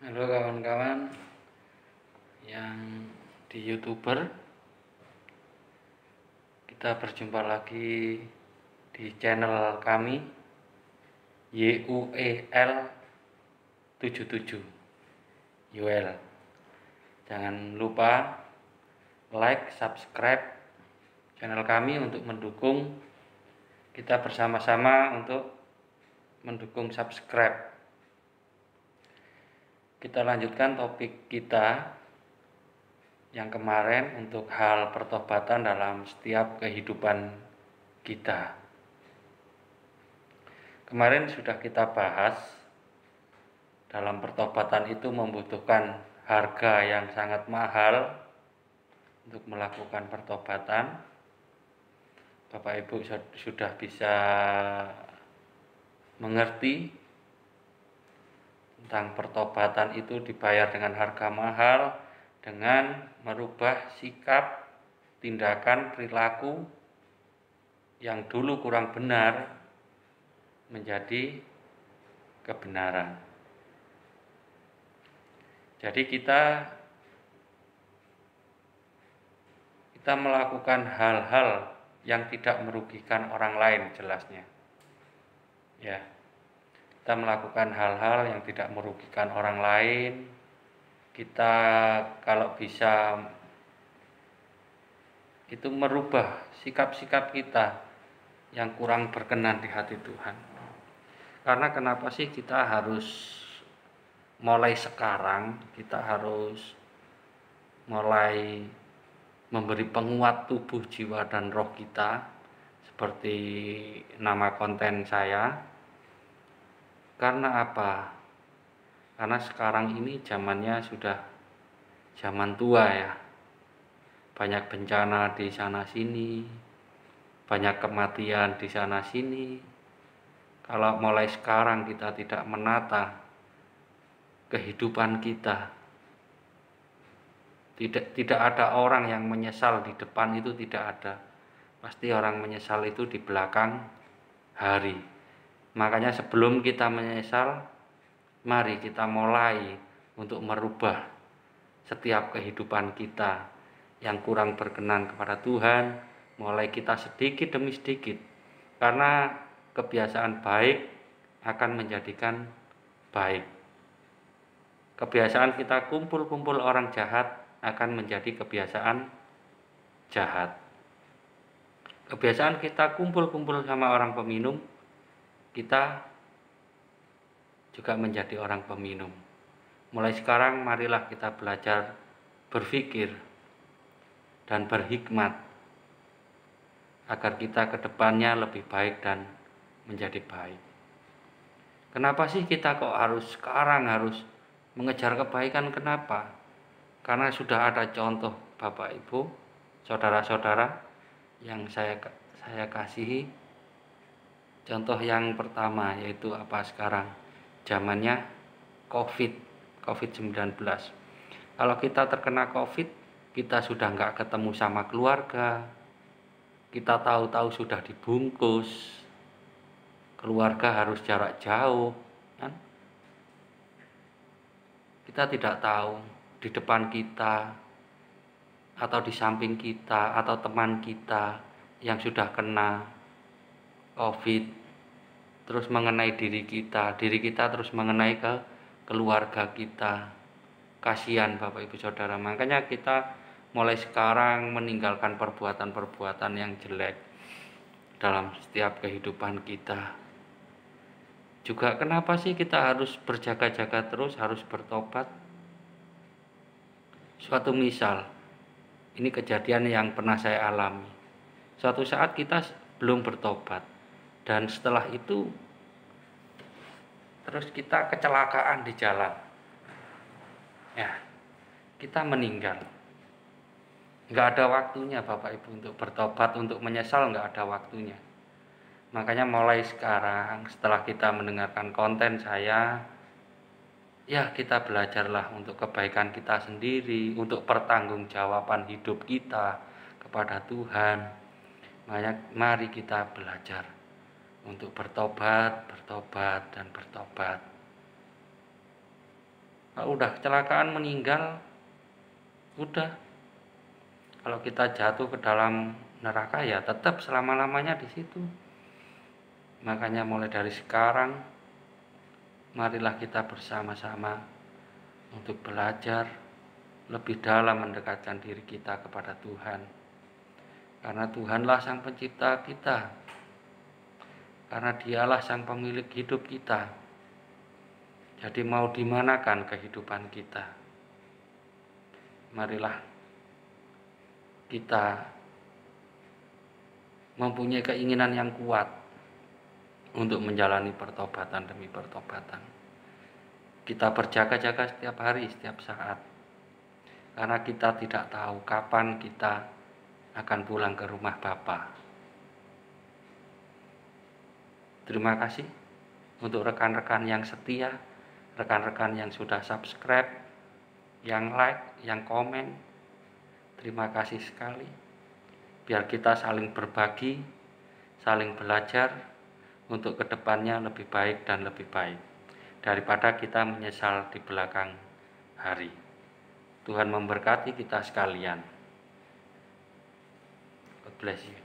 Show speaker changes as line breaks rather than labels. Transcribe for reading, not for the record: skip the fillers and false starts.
Halo kawan-kawan yang di YouTuber, kita berjumpa lagi di channel kami YUEL 77 UL. Jangan lupa like, subscribe channel kami untuk mendukung kita bersama-sama untuk mendukung subscribe. Kita lanjutkan topik kita yang kemarin untuk hal pertobatan dalam setiap kehidupan kita. Kemarin sudah kita bahas, dalam pertobatan itu membutuhkan harga yang sangat mahal untuk melakukan pertobatan. Bapak Ibu sudah bisa mengerti tentang pertobatan itu dibayar dengan harga mahal, dengan merubah sikap, tindakan, perilaku yang dulu kurang benar menjadi kebenaran. Jadi kita melakukan hal-hal yang tidak merugikan orang lain, jelasnya. Ya. Kita melakukan hal-hal yang tidak merugikan orang lain. Kita kalau bisa itu merubah sikap-sikap kita yang kurang berkenan di hati Tuhan. Karena kenapa sih kita harus mulai sekarang, kita harus mulai memberi penguat tubuh, jiwa, dan roh kita, seperti nama konten saya. Karena apa? Karena sekarang ini zamannya sudah zaman tua ya. Banyak bencana di sana sini, banyak kematian di sana sini. Kalau mulai sekarang kita tidak menata kehidupan kita, tidak ada orang yang menyesal di depan, itu tidak ada. Pasti orang menyesal itu di belakang hari. Makanya sebelum kita menyesal, mari kita mulai untuk merubah setiap kehidupan kita yang kurang berkenan kepada Tuhan. Mulai kita sedikit demi sedikit, karena kebiasaan baik akan menjadikan baik. Kebiasaan kita kumpul-kumpul orang jahat akan menjadi kebiasaan jahat. Kebiasaan kita kumpul-kumpul sama orang peminum, kita juga menjadi orang peminum. Mulai sekarang marilah kita belajar berpikir dan berhikmat agar kita ke depannya lebih baik dan menjadi baik. Kenapa sih kita kok sekarang harus mengejar kebaikan? Kenapa? Karena sudah ada contoh Bapak Ibu, saudara-saudara yang saya kasihi. Contoh yang pertama yaitu apa sekarang? Zamannya COVID-19. Kalau kita terkena COVID, kita sudah nggak ketemu sama keluarga. Kita tahu-tahu sudah dibungkus. Keluarga harus jarak jauh. Kan? Kita tidak tahu di depan kita atau di samping kita atau teman kita yang sudah kena COVID, terus mengenai diri kita terus mengenai ke keluarga kita. Kasihan Bapak Ibu Saudara. Makanya kita mulai sekarang meninggalkan perbuatan-perbuatan yang jelek dalam setiap kehidupan kita. Juga kenapa sih kita harus berjaga-jaga terus, harus bertobat? Suatu misal, ini kejadian yang pernah saya alami. Suatu saat kita belum bertobat, dan setelah itu terus kita kecelakaan di jalan. Ya, kita meninggal. Nggak ada waktunya Bapak Ibu untuk bertobat, untuk menyesal, nggak ada waktunya. Makanya mulai sekarang setelah kita mendengarkan konten saya, ya kita belajarlah untuk kebaikan kita sendiri, untuk pertanggungjawaban hidup kita kepada Tuhan. Makanya mari kita belajar untuk bertobat, dan bertobat. Kalau udah kecelakaan meninggal, udah. Kalau kita jatuh ke dalam neraka ya tetap selama-lamanya di situ. Makanya mulai dari sekarang, marilah kita bersama-sama untuk belajar lebih dalam mendekatkan diri kita kepada Tuhan. Karena Tuhanlah Sang Pencipta kita. Karena Dialah Sang Pemilik hidup kita. Jadi mau dimanakan kehidupan kita? Marilah kita mempunyai keinginan yang kuat untuk menjalani pertobatan demi pertobatan. Kita berjaga-jaga setiap hari, setiap saat. Karena kita tidak tahu kapan kita akan pulang ke rumah Bapa. Terima kasih untuk rekan-rekan yang setia, rekan-rekan yang sudah subscribe, yang like, yang komen. Terima kasih sekali. Biar kita saling berbagi, saling belajar untuk kedepannya lebih baik dan lebih baik. Daripada kita menyesal di belakang hari. Tuhan memberkati kita sekalian. God bless you.